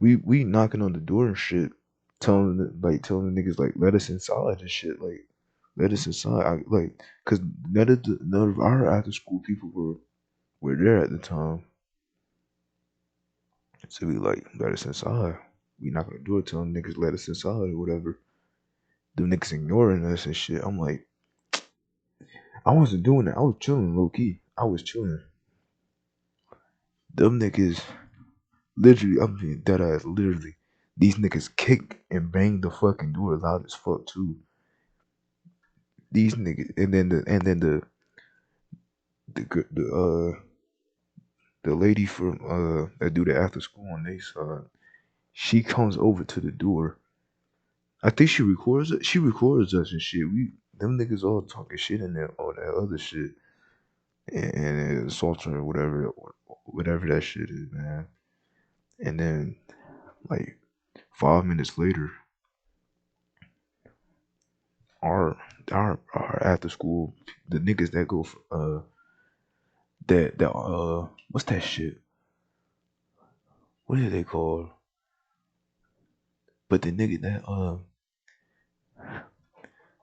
we knocking on the door and shit, telling the niggas like let us inside and shit, like let us inside. Cause none of our after school people were there at the time. So we like let us inside. We knock on the door, telling niggas let us inside or whatever. The niggas ignoring us and shit. I'm like, I wasn't doing that. I was chilling low key. I was chilling. Them niggas literally, I'm being dead ass. Literally, these niggas kicked and banged the fucking door loud as fuck too. These niggas, and then the lady from that do the after school on they side, she comes over to the door. I think she records it. She records us and shit. Them niggas all talking shit in there, all that other shit, and assaulting or whatever that shit is, man. And then like 5 minutes later, our our after school, the niggas that go for, that what's that shit? What is they called? But the nigga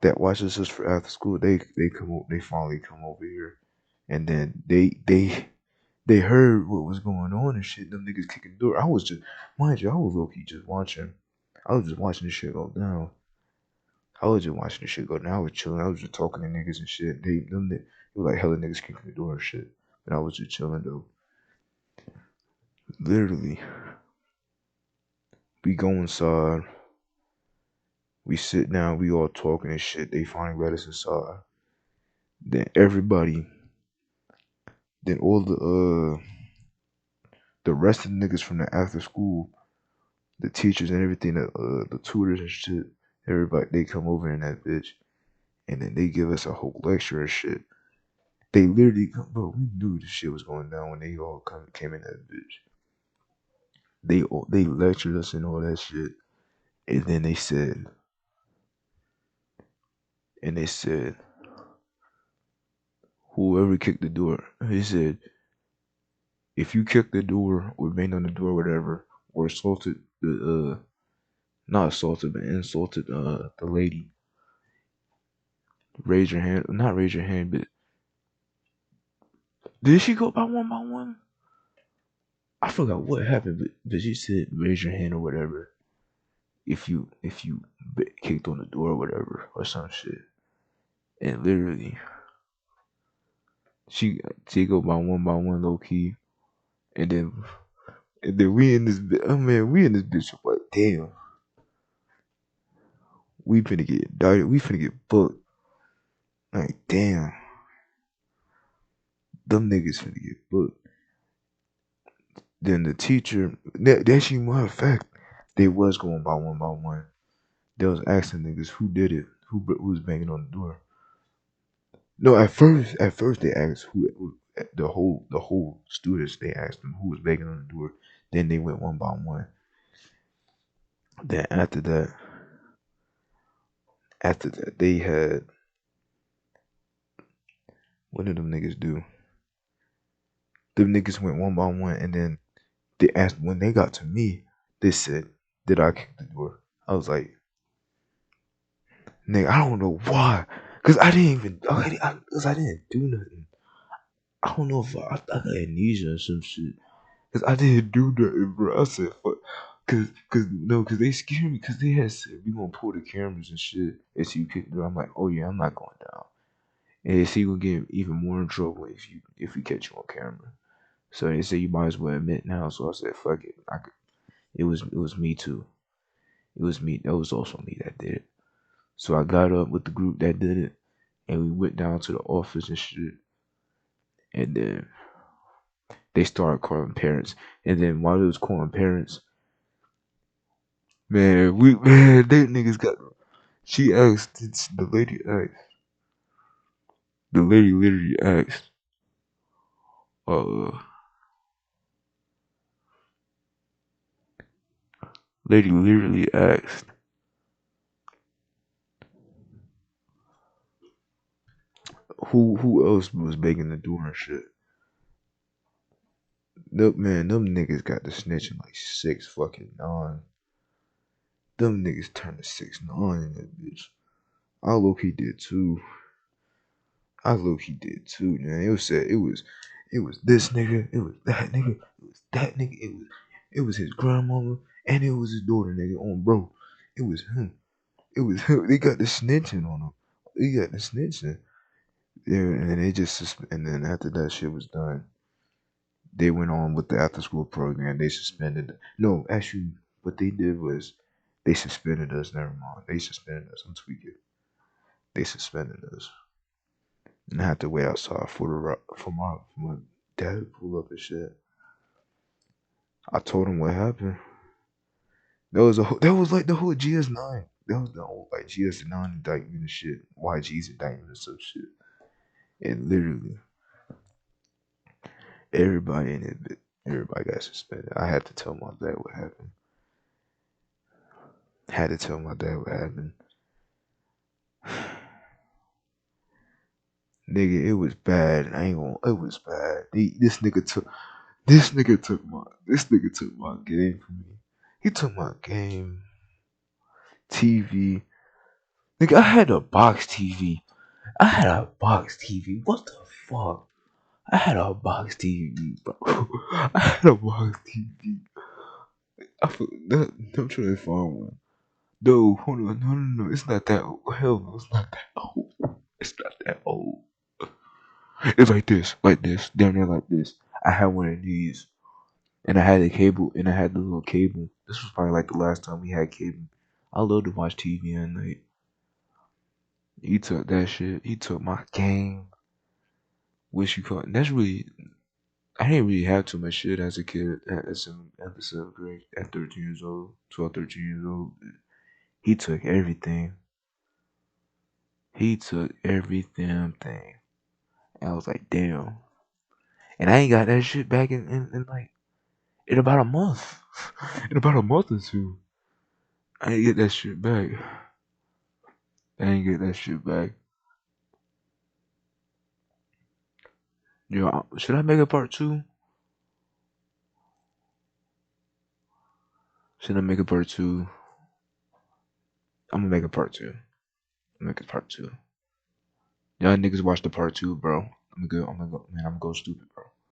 that watches us for after school, they finally come over here, and then they heard what was going on and shit. Them niggas kicking the door. I was just, mind you, I was low key just watching. I was just watching this shit go down. I was just watching this shit go down. I was chilling. I was just talking to niggas and shit. They were like hella niggas kicking the door and shit. But I was just chilling though. Literally, we go inside. We sit down. We all talking and shit. They finally let us inside. Then everybody, then all the rest of the niggas from the after school, the teachers and everything, the tutors and shit, everybody they come over in that bitch, and then they give us a whole lecture and shit. They literally come, bro. We knew this shit was going down when they all came in that bitch. They lectured us and all that shit, and then they said whoever kicked the door, he said if you kicked the door or banged on the door, or whatever, or assaulted the not assaulted but insulted the lady, raise your hand. Not raise your hand, but did she go by one? I forgot what happened, but she said raise your hand or whatever if you kicked on the door or whatever or some shit. And literally, she go by one low key, and then we in this oh man we in this bitch like damn we finna get indicted, we finna get booked, like damn them niggas finna get booked. Then the teacher, that actually, matter of fact, they was going by one. They was asking niggas who did it, who was banging on the door. No, at first they asked who the whole students. They asked them who was banging on the door. Then they went one by one. Then after that, they had what did them niggas do? Them niggas went one by one, and then they asked when they got to me. They said, "Did I kick the door?" I was like, "Nigga, I don't know why, cause I didn't even, cause I didn't do nothing. I don't know if I got amnesia or some shit, cause I didn't do nothing, bro." I said, "Fuck." Cause they scared me, cause they had said we gonna pull the cameras and shit. And so you kick the door. I'm like, oh yeah, I'm not going down. And they say you gonna get even more in trouble if we catch you on camera. So they say you might as well admit now. So I said, fuck it. It was me too. It was me. That was also me that did it. So I got up with the group that did it, and we went down to the office and shit. And then they started calling parents. And then while they was calling parents, they niggas got. She asked. The lady literally asked. Uh, lady literally asked. Who else was begging the door and shit? Them niggas got the snitching like 6 fucking 9. Them niggas turned to 6 9 in that bitch. I low key did too. Man. It was this nigga, it was that nigga, it was that nigga, it was his grandmama, and it was his daughter, nigga. On bro, it was him. It was him. They got the snitching on him. They got the snitching. Yeah, and then and then after that shit was done, they went on with the after school program. They suspended. No, actually, what they did was they suspended us. Never mind. They suspended us. I'm tweaking. They suspended us, and I had to wait outside for my dad to pull up and shit. I told him what happened. That was like the whole GS9. That was the whole like GS9 indictment and shit. YG's indictment and some shit. And literally everybody in it, everybody got suspended. I had to tell my dad what happened. Had to tell my dad what happened. Nigga, it was bad. I ain't gonna. It was bad. This nigga took my game from me. He took my game, TV. Nigga, I had a box TV. I had a box TV. What the fuck? I had a box TV, bro. I had a box TV. I'm trying to find one. No, hold on. No. It's not that old. Hell no, it's not that old. It's not that old. It's like this, damn near like this. I had one of these, and I had the cable, and I had the little cable. This was probably like the last time we had cable. I love to watch TV at night. He took that shit. He took my game. Wish you caught. That's really. I didn't really have too much shit as a kid at the 7th grade, at 13 years old, 12, 13 years old. He took everything. He took every damn thing. And I was like, damn. And I ain't got that shit back in like in about a month. In about a month or two. I ain't get that shit back. I ain't get that shit back. Yo, should I make a part 2? Should I make a part 2? I'm gonna make a part 2. Make a part 2. Y'all niggas watch the part 2, bro. I'm gonna go, man, I'm gonna go stupid, bro.